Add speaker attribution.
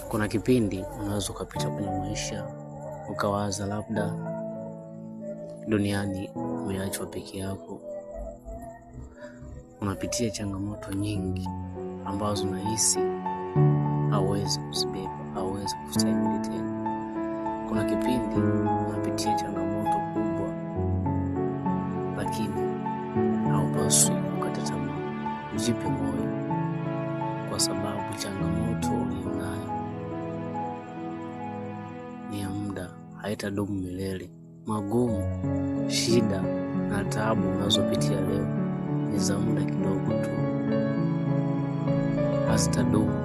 Speaker 1: Kuna kipindi unaweza ukapita kwenye maisha ukawaza labda duniani umeachwa peke yako. Unapitia changamoto nyingi ambazo unahisi hauwezi kuzibeba, hauwezi kustahimili tena. Kuna kipindi unapitia changamoto kubwa, lakini haupaswi kukata tamaa. Jipe moyo, kwa sababu changamoto ulionayo ni ya muda, haitadumu milele. Magumu, shida na taabu unazopitia leo ni za muda kidogo tu, hazitadumu.